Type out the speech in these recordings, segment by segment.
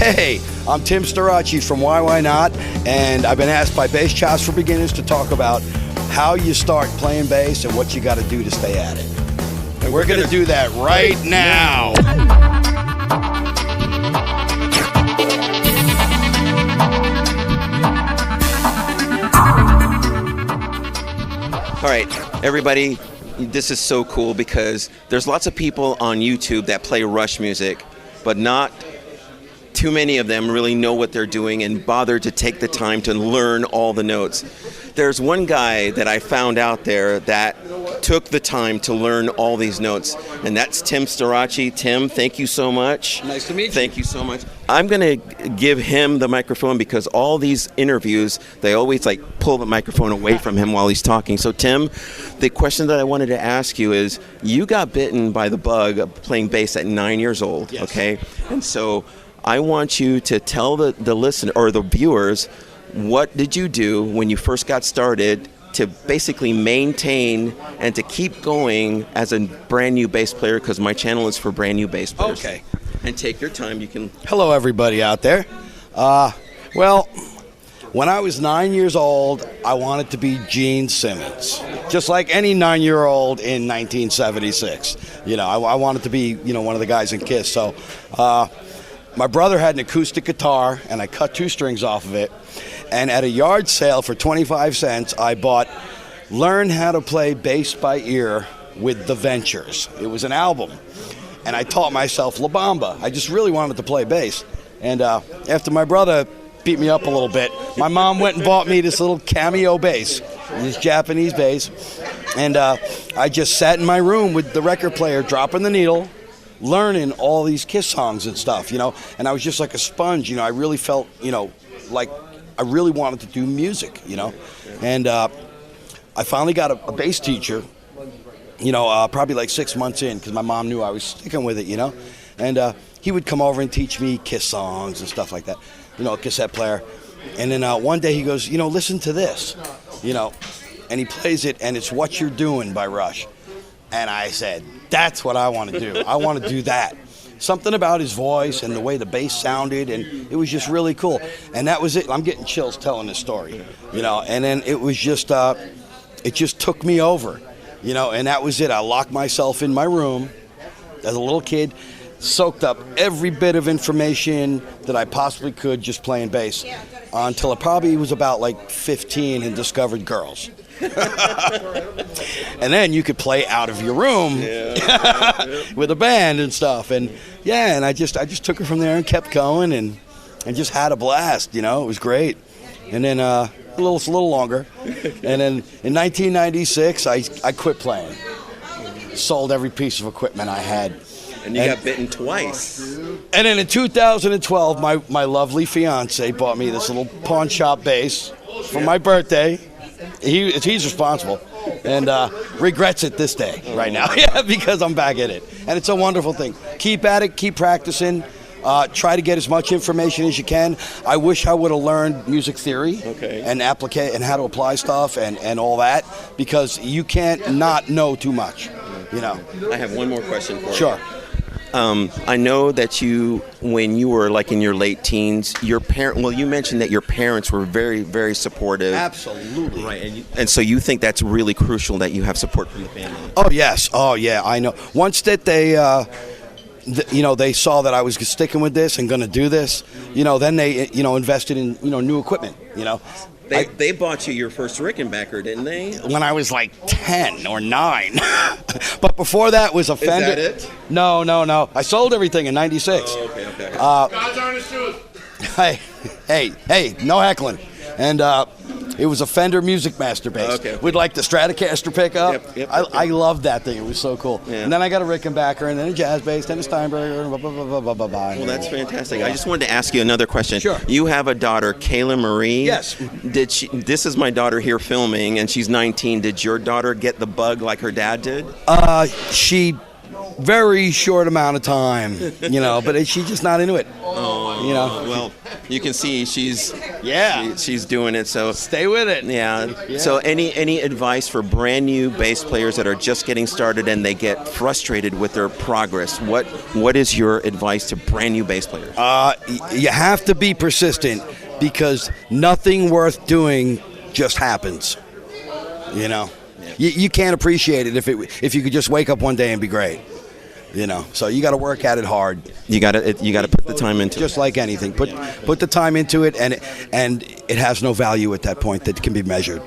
Hey, I'm Tim Starace from YYNOT, and I've been asked by Bass Chops for Beginners to talk about how you start playing bass and what you got to do to stay at it. And we're going to do that right now. All right, everybody, this is so cool because there's lots of people on YouTube that play Rush music, but not too many of them really know what they're doing and bother to take the time to learn all the notes. There's one guy that I found out there that took the time to learn all these notes, and that's Tim Starace. Tim, thank you so much. Nice to meet you. Thank you so much. I'm going to give him the microphone because all these interviews, they always pull the microphone away from him while he's talking. So Tim, the question that I wanted to ask you is, you got bitten by the bug of playing bass at 9 years old, yes. Okay? And so I want you to tell the listener or the viewers, what did you do when you first got started to basically maintain and to keep going as a brand new bass player, because my channel is for brand new bass players. Okay. And take your time. You can. Hello, everybody out there. Well, when I was 9 years old, I wanted to be Gene Simmons, just like any 9-year-old in 1976. I wanted to be, one of the guys in Kiss. So my brother had an acoustic guitar, and I cut 2 strings off of it. And at a yard sale for 25 cents, I bought Learn How to Play Bass by Ear with The Ventures. It was an album. And I taught myself La Bamba. I just really wanted to play bass. And after my brother beat me up a little bit, my mom went and bought me this little cameo bass, this Japanese bass. And I just sat in my room with the record player, dropping the needle, learning all these Kiss songs and stuff, And I was just like a sponge, I really felt, like I really wanted to do music, And I finally got a bass teacher, probably like 6 months in, because my mom knew I was sticking with it, And he would come over and teach me Kiss songs and stuff like that, a cassette player. And then one day he goes, listen to this, and he plays it, and it's What You're Doing by Rush. And I said, that's what I want to do. I want to do that. Something about his voice and the way the bass sounded, and it was just really cool. And that was it. I'm getting chills telling this story, And then it was just, it just took me over, And that was it. I locked myself in my room as a little kid, soaked up every bit of information that I possibly could just playing bass until I probably was about 15 and discovered girls. And then you could play out of your room with a band and stuff, and I just took it from there and kept going and just had a blast. It was great. And then a little longer, and then in 1996 I quit playing, sold every piece of equipment I had. And you got bitten twice. And then in 2012, my lovely fiance bought me this little pawn shop bass for my birthday. He's responsible, and regrets it this day right now, because I'm back at it. And it's a wonderful thing. Keep at it, keep practicing. Try to get as much information as you can. I wish I would have learned music theory and and how to apply stuff and all that, because you can't not know too much, I have one more question for you. Sure. I know that when you were in your late teens, you mentioned that your parents were very, very supportive. Absolutely. Right. And so you think that's really crucial that you have support from the family. Oh, yes. Oh, yeah, I know. Once that they, they saw that I was sticking with this and going to do this, then they, invested in, new equipment, They bought you your first Rickenbacker, didn't they? When I was 10 or 9. But before that was a Fender. Is that it? No. I sold everything in 96. Oh, okay. God's on his shoes. Hey, no heckling. And it was a Fender Music Master bass with the Stratocaster pickup. Yep. I loved that thing. It was so cool. Yeah. And then I got a Rickenbacker, and then a jazz bass, then a Steinberger, blah, blah, blah, blah, blah, blah. Well, that's fantastic. I just wanted to ask you another question. Sure. You have a daughter, Kayla Marie. Yes. This is my daughter here filming, and she's 19. Did your daughter get the bug like her dad did? She very short amount of time, you know, but she's just not into it. Oh, you know. Well, you can see she's Yeah. she's doing it. So Stay with it. yeah. So any advice for brand new bass players that are just getting started and they get frustrated with their progress? What is your advice to brand new bass players? You have to be persistent because nothing worth doing just happens. You know, you can't appreciate it if you could just wake up one day and be great. You know, so you got to work at it hard. You got to put the time into Just like anything, put the time into it, and it has no value at that point that can be measured.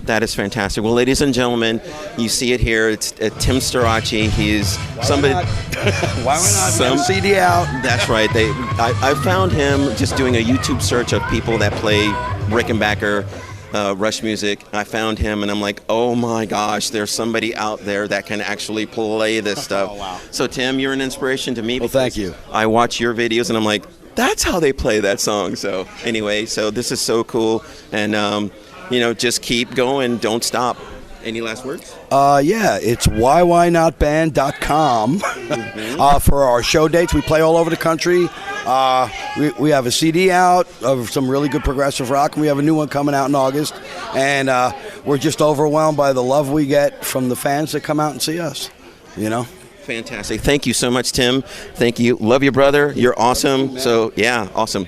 That is fantastic. Well, ladies and gentlemen, you see it here. It's Tim Starace. He's somebody. Why not? Some CD out. That's right. I found him just doing a YouTube search of people that play Rickenbacker, Rush music. I found him, and I'm like, oh my gosh, there's somebody out there that can actually play this stuff. Oh, wow. So Tim, you're an inspiration to me. Well, thank you. I watch your videos, and I'm like, that's how they play that song. So anyway, so this is so cool, and just keep going, don't stop. Any last words? Yeah, it's YYNOTband.com for our show dates. We play all over the country. We have a CD out of some really good progressive rock, and we have a new one coming out in August. And we're just overwhelmed by the love we get from the fans that come out and see us, you know? Fantastic. Thank you so much, Tim. Thank you. Love you, brother. You're awesome. So, yeah, awesome.